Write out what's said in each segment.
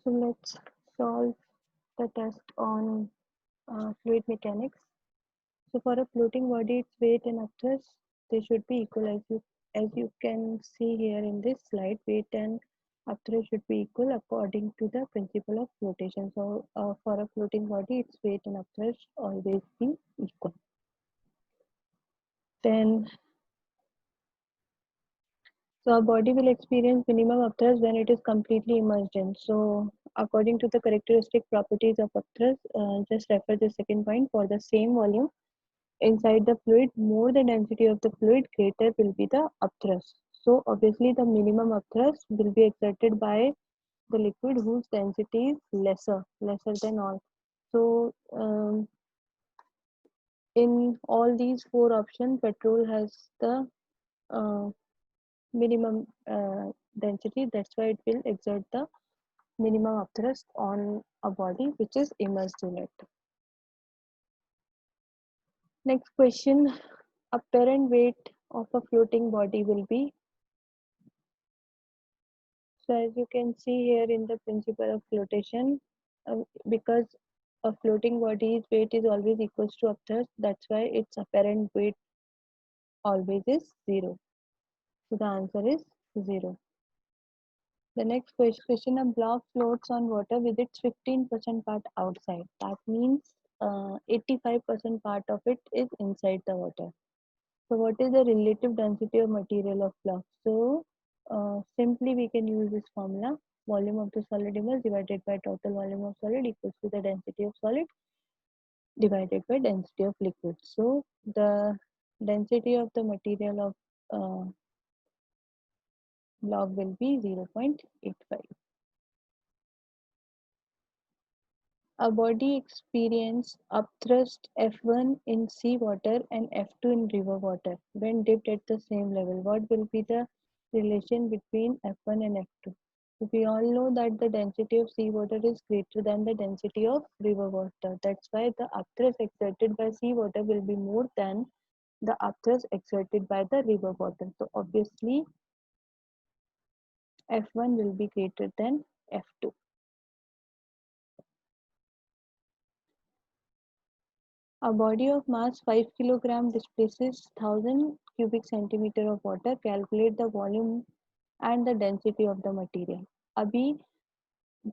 So let's solve the test on fluid mechanics. So for a floating body, its weight and upthrust they should be equal, as you can see here in this slide. Weight and upthrust should be equal according to the principle of flotation. So for a floating body, its weight and upthrust always be equal. Then so our body will experience minimum upthrust when it is completely immersed in. So according to the characteristic properties of upthrust, just refer the second point. For the same volume inside the fluid, more the density of the fluid, greater will be the upthrust. So obviously the minimum upthrust will be exerted by the liquid whose density is lesser than all. So in all these four options, petrol has the uh, minimum density. That's why it will exert the minimum upthrust on a body which is immersed in it. Next question, apparent weight of a floating body will be. So as you can see here in the principle of flotation, because a floating body's weight is always equals to upthrust, that's why its apparent weight always is 0. So the answer is 0. The next question, a block floats on water with its 15% part outside. That means 85% part of it is inside the water. So what is the relative density of material of block? So simply we can use this formula. Volume of the solid immersed divided by total volume of solid equals to the density of solid divided by density of liquid. So the density of the material of block will be 0.85. A body experiences upthrust F1 in sea water and F2 in river water when dipped at the same level. What will be the relation between F1 and F2? So we all know that the density of sea water is greater than the density of river water. That's why the upthrust exerted by sea water will be more than the upthrust exerted by the river water. So obviously F1 will be greater than F2. A body of mass 5 kg displaces 1000 cubic centimeter of water. Calculate the volume and the density of the material. अभी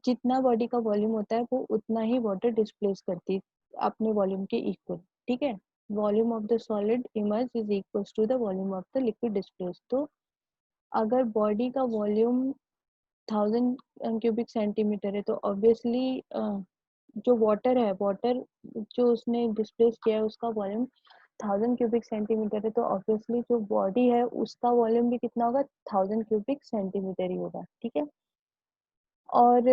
जितना body का volume होता है वो उतना ही water displace करती है अपने वॉल्यूम के इक्वल. ठीक है. Volume of the solid immerse is equals to the volume of the liquid displace. तो अगर बॉडी का वॉल्यूम 1000 क्यूबिक सेंटीमीटर है तो ऑब्वियसली जो वाटर जो उसने डिस्प्लेस किया है उसका वॉल्यूम 1000 क्यूबिक सेंटीमीटर है. तो ऑब्वियसली जो बॉडी है उसका वॉल्यूम भी कितना होगा 1000 क्यूबिक सेंटीमीटर ही होगा. ठीक है. और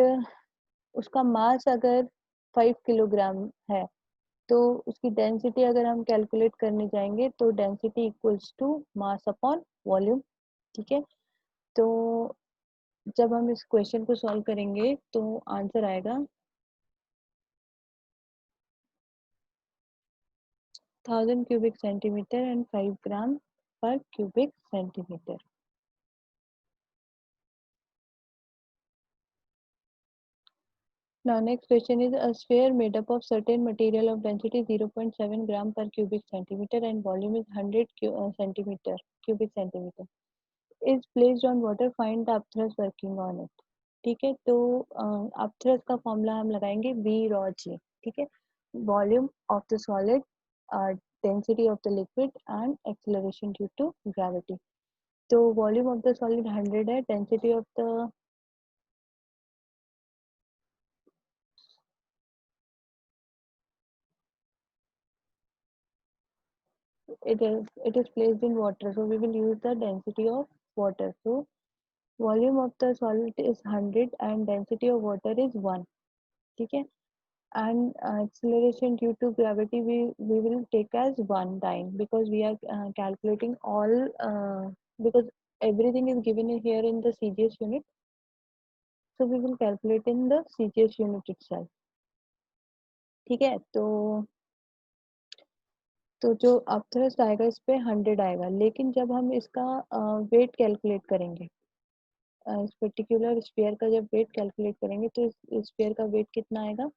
उसका मास अगर 5 किलोग्राम है तो उसकी डेंसिटी अगर हम कैलकुलेट करने जाएंगे तो density equals to mass upon volume. ठीक है. तो जब हम इस क्वेश्चन को सॉल्व करेंगे तो आंसर आएगा 1000 cubic centimeter and 5 gram per cubic centimeter. Now next question is a sphere made up of certain material of density 0.7 gram per cubic centimeter and volume is 100 cubic centimeter is placed on water. Find the upthrust working on it. ठीक है. तो upthrust का formula हम लगाएंगे V rho G. ठीक है. Volume of the solid, density of the liquid and acceleration due to gravity. तो volume of the solid 100 है. Density of the it is placed in water, so we will use the density of water. So volume of the solid is 100 and density of water is 1. ठीक है. And acceleration due to gravity we will take as 1 time because we are calculating all because everything is given here in the CGS unit, so we will calculate in the CGS unit itself. ठीक है. तो जो upthrust आएगा इस पे 100 आएगा. लेकिन जब हम इसका वेट कैलकुलेट करेंगे इस पर्टिकुलर स्फीयर का जब वेट कैलकुलेट करेंगे तो इस स्फीयर का वेट कितना आएगा,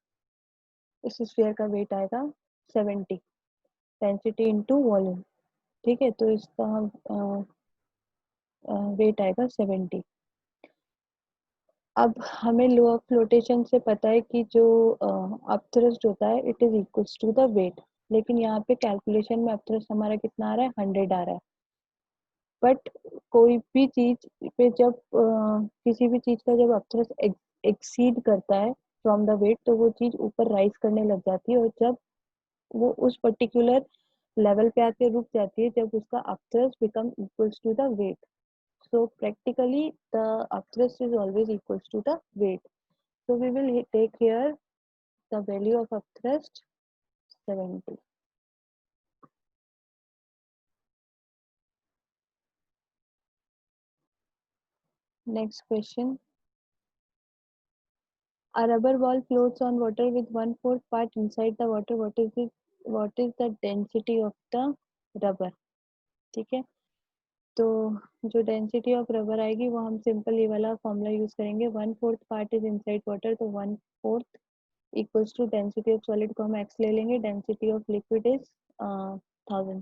इस स्फीयर का वेट आएगा 70, डेंसिटी इनटू वॉल्यूम। ठीक है, तो इसका वेट आएगा 70। अब हमें लो ऑफ फ्लोटेशन से पता है कि जो अपथ्रस्ट होता है it is equals to the weight, लेकिन यहाँ पे कैलकुलेशन में अपथ्रस्ट हमारा कितना आ रहा है, 100 आ रहा है। बट कोई भी चीज पे जब किसी भी चीज का जब अपथ्रस्ट एक्सीड करता है फ्रॉम द वेट, तो वो चीज ऊपर राइज करने लग जाती है, और जब वो उस पर्टिकुलर लेवल पे आके रुक जाती है जब उसका upthrust become equals to the weight. So practically the upthrust is always equals to the weight. So we will take here the value of upthrust 70. Next question. A rubber ball floats on water with 1/4 part inside the water. What is the density of the rubber? ठीक है, तो जो density of rubber आएगी वो हम simple ये वाला formula use करेंगे, 1/4 पार्ट इज इनसाइड वाटर, तो 1/4 equals to density of solid को हम एक्स ले लेंगे, डेंसिटी ऑफ लिक्विड इज 1000।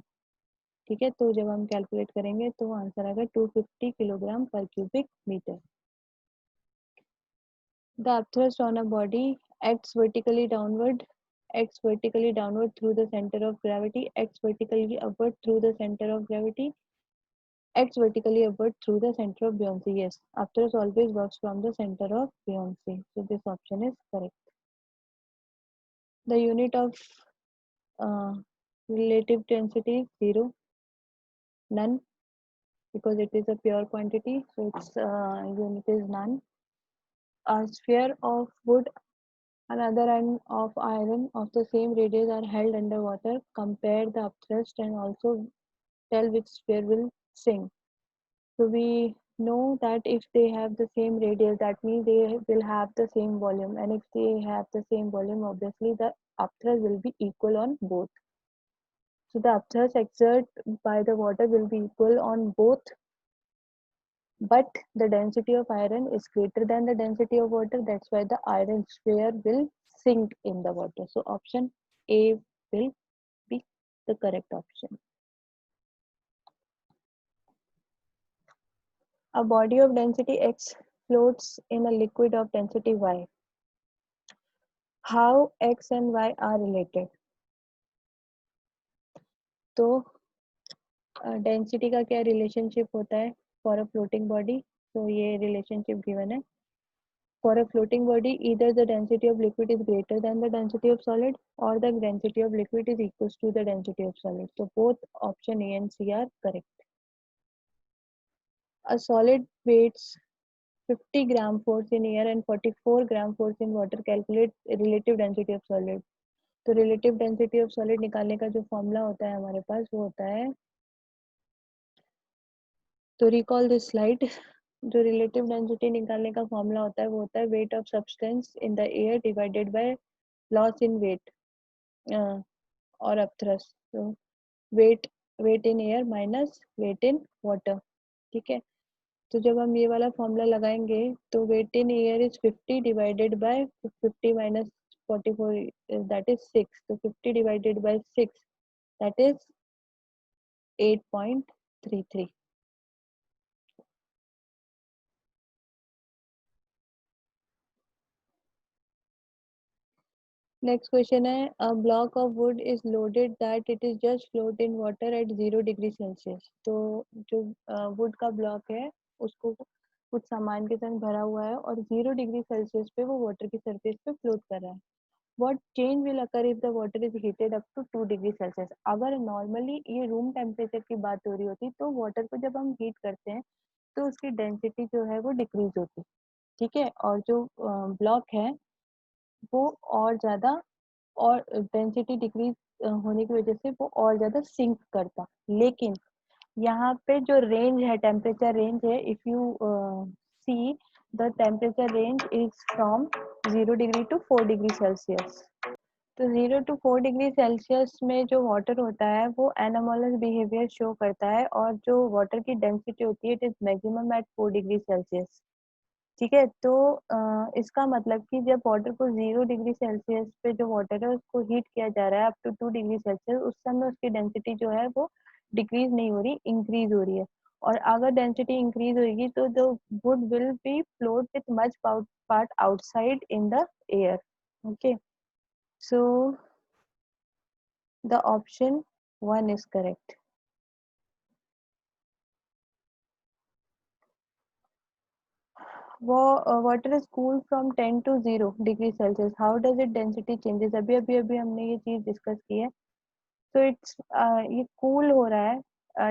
ठीक है, तो जब हम कैलकुलेट करेंगे तो आंसर आएगा 250 किलोग्राम पर cubic metre. The upthrust on a body acts vertically downward through the center of gravity, acts vertically upward through the center of gravity, acts vertically upward through the center of buoyancy. Yes, upthrust always works from the center of buoyancy, so this option is correct. The unit of uh, relative density is 0, none, because it is a pure quantity, so its unit is none. A sphere of wood, another end of iron of the same radius are held underwater. Compare the upthrust and also tell which sphere will sink. So we know that if they have the same radius, that means they will have the same volume, and if they have the same volume, obviously the upthrust will be equal on both. So the upthrust exerted by the water will be equal on both, but the density of iron is greater than the density of water. That's why the iron sphere will sink in the water. So option A will be the correct option. A body of density X floats in a liquid of density Y. How X and Y are related? तो density का क्या relationship होता है for a floating body? तो ये relationship given है. For a floating body, either the density of liquid is greater than the density of solid, or the density of liquid is equals to the density of solid. So both option A and C are correct. A solid weighs 50 gram force in air and 44 gram force in water. Calculate relative density of solid. तो relative density of solid निकालने का जो formula होता है हमारे पास वो होता है, तो रिकॉल दिस स्लाइड. जो रिलेटिव डेंसिटी निकालने का फॉर्मूला होता है वो होता है weight of substance in the air divided by loss in weight और अपथ्रस्ट. तो weight in air minus weight in water. ठीक है, तो जब हम ये वाला फॉर्मूला लगाएंगे तो weight in air is 50 divided by 50 minus 44, that is 6. तो 50 divided by 6, that is 8.33. Next question है, a block of wood is loaded that it is just float in water at 0 degree Celsius. तो जो would का block है उसको कुछ सामान के संग भरा हुआ है और 0 डिग्री सेल्सियस पे वो वाटर की सरफेस पे फ्लोट कर रहा है. What change will occur if the water is heated up to 2 degree Celsius? अगर नॉर्मली ये रूम टेम्परेचर की बात हो रही होती तो वाटर को जब हम हीट करते हैं तो उसकी डेंसिटी जो है वो डिक्रीज होती. ठीक है, और जो ब्लॉक है वो और ज़्यादा, और डेंसिटी डिक्रीज होने की वजह से वो और ज़्यादा सिंक करता. लेकिन यहाँ पे जो रेंज है, टेम्परेचर रेंज है, if you see the temperature range is from 0 degree to 4 degree Celsius. तो 0 टू 4 डिग्री सेल्सियस में जो वाटर होता है वो एनामोलस बिहेवियर शो करता है, और जो वाटर की डेंसिटी होती है it is maximum at 4 degree Celsius. ठीक है। तो इसका मतलब कि जब वाटर को 0 डिग्री सेल्सियस पे जो वाटर है उसको हीट किया जा रहा है अप टू 2 डिग्री सेल्सियस, उस समय उसकी डेंसिटी जो है वो डिक्रीज नहीं हो रही, इंक्रीज हो रही है। और अगर डेंसिटी इंक्रीज होगी तो the wood will be float with much part outside in the air. Okay, so the option 1 is correct. Water is cool from 10 to 0 degree Celsius, how does it density changes? अभी अभी अभी हमने ये चीज discuss की है। तो it's ये कूल हो रहा है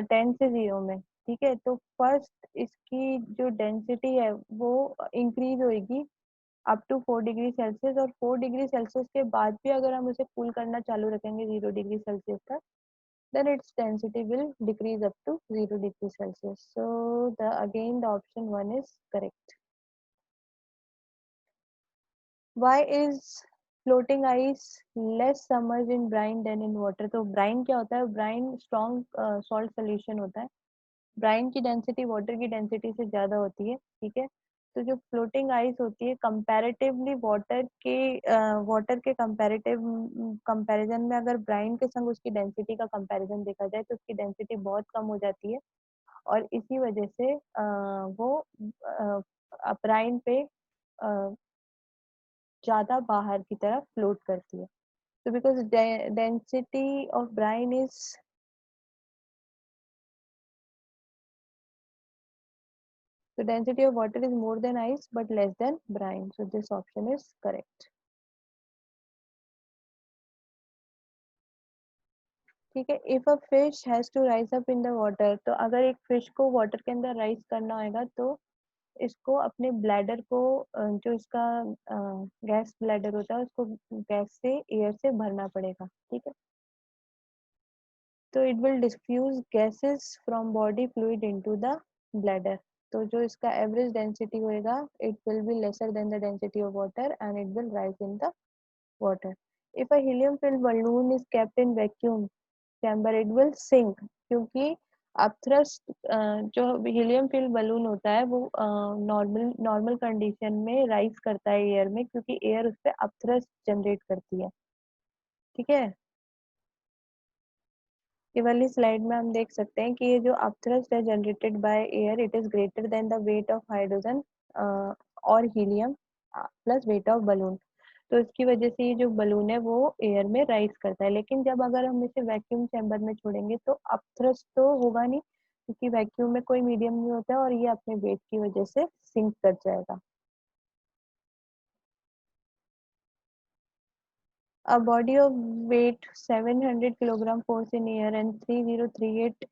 10 से 0 में। ठीक है, तो फर्स्ट इसकी जो डेंसिटी है वो इंक्रीज होगी अप टू 4 डिग्री सेल्सियस, और 4 डिग्री सेल्सियस के बाद भी अगर हम उसे कूल करना चालू रखेंगे 0 डिग्री सेल्सियस तक, then its density will decrease up to 0 degree Celsius. So the again the option 1 is correct. Why is floating ice less submerged in brine than in water? तो brine क्या होता है? brine strong salt solution होता है। Bryan की density water की density से ज्यादा होती है। ठीक है, तो जो फ्लोटिंग आइस होती है कंपैरेटिवली वाटर के कंपैरिजन में अगर ब्राइन के संग उसकी डेंसिटी का कंपैरिजन देखा जाए तो उसकी डेंसिटी बहुत कम हो जाती है, और इसी वजह से वो ब्राइन पे ज्यादा बाहर की तरफ फ्लोट करती है। तो because density of Bryan is the density of water is more than ice but less than brine, so this option is correct. ठीक है, if a fish has to rise up in the water, तो अगर एक fish को water के अंदर rise करना होगा तो इसको अपने ब्लैडर को जो इसका गैस ब्लैडर होता है उसको गैस से एयर से भरना पड़ेगा। ठीक है, तो it will diffuse gases from body fluid into the bladder. तो जो इसका एवरेज डेंसिटी होएगा it will be lesser than the density of water and it will rise in the water. If a helium filled balloon is kept in vacuum chamber it will sink, क्योंकि upthrust जो helium field balloon होता है वो normal normal condition में rise करता है air में, क्योंकि एयर उस पर अपथ्रस्ट जनरेट करती है। ठीक है, ये वाली स्लाइड में हम देख सकते हैं कि ये जो अपथ्रस्ट है generated by air it is greater than the weight of hydrogen और helium plus weight of balloon. तो इसकी वजह से ये जो बलून है वो एयर में राइज करता है, लेकिन जब अगर हम इसे वैक्यूम चैम्बर में छोड़ेंगे तो अपथ्रस्ट तो होगा नहीं, क्योंकि वैक्यूम में कोई मीडियम नहीं होता है और ये अपने वेट की वजह से सिंक कर जाएगा। A body of weight 700 kilogram force in air and 3038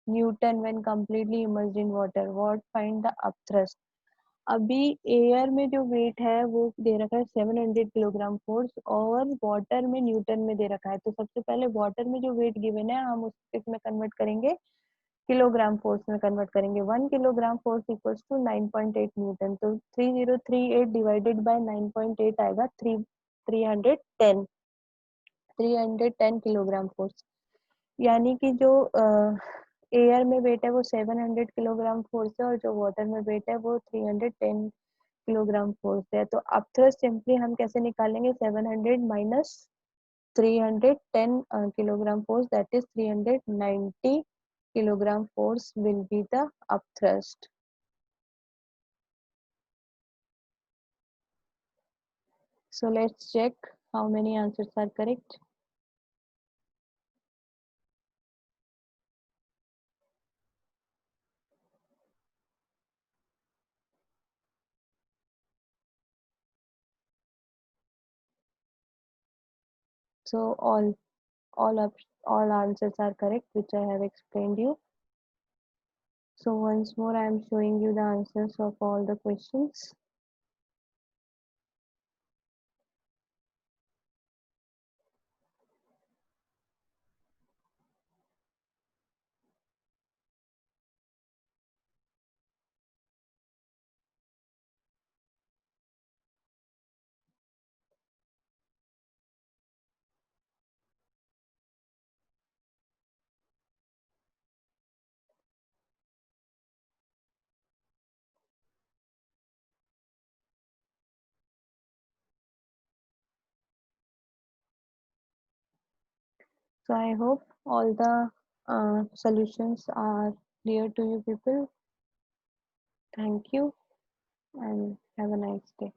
Newton when completely immersed in water. What find the upthrust? अभी एयर में जो वेट है वो दे रखा है 700 किलोग्राम फोर्स, और वाटर में न्यूटन में दे रखा है। तो सबसे पहले वाटर में जो वेट गिवन है हम उसको इसमें कन्वर्ट करेंगे, किलोग्राम फोर्स में कन्वर्ट करेंगे। 1 kilogram force equals to 9.8 newton, तो 3038 डिवाइडेड बाय 9.8 आएगा 310 किलोग्राम फोर्स। यानी कि जो एयर में वेट है वो 700 किलोग्राम फोर्स है और जो वाटर में वेट है वो 310 किलोग्राम फोर्स है। तो अपथ्रस्ट सिंपली हम कैसे निकालेंगे, 700 minus 310 kilogram force, that is 390 kilogram force will be the upthrust. So let's check how many answers are correct. So all up all answers are correct which I have explained you. So once more I am showing you the answers of all the questions. So I hope all the solutions are clear to you people. Thank you and have a nice day.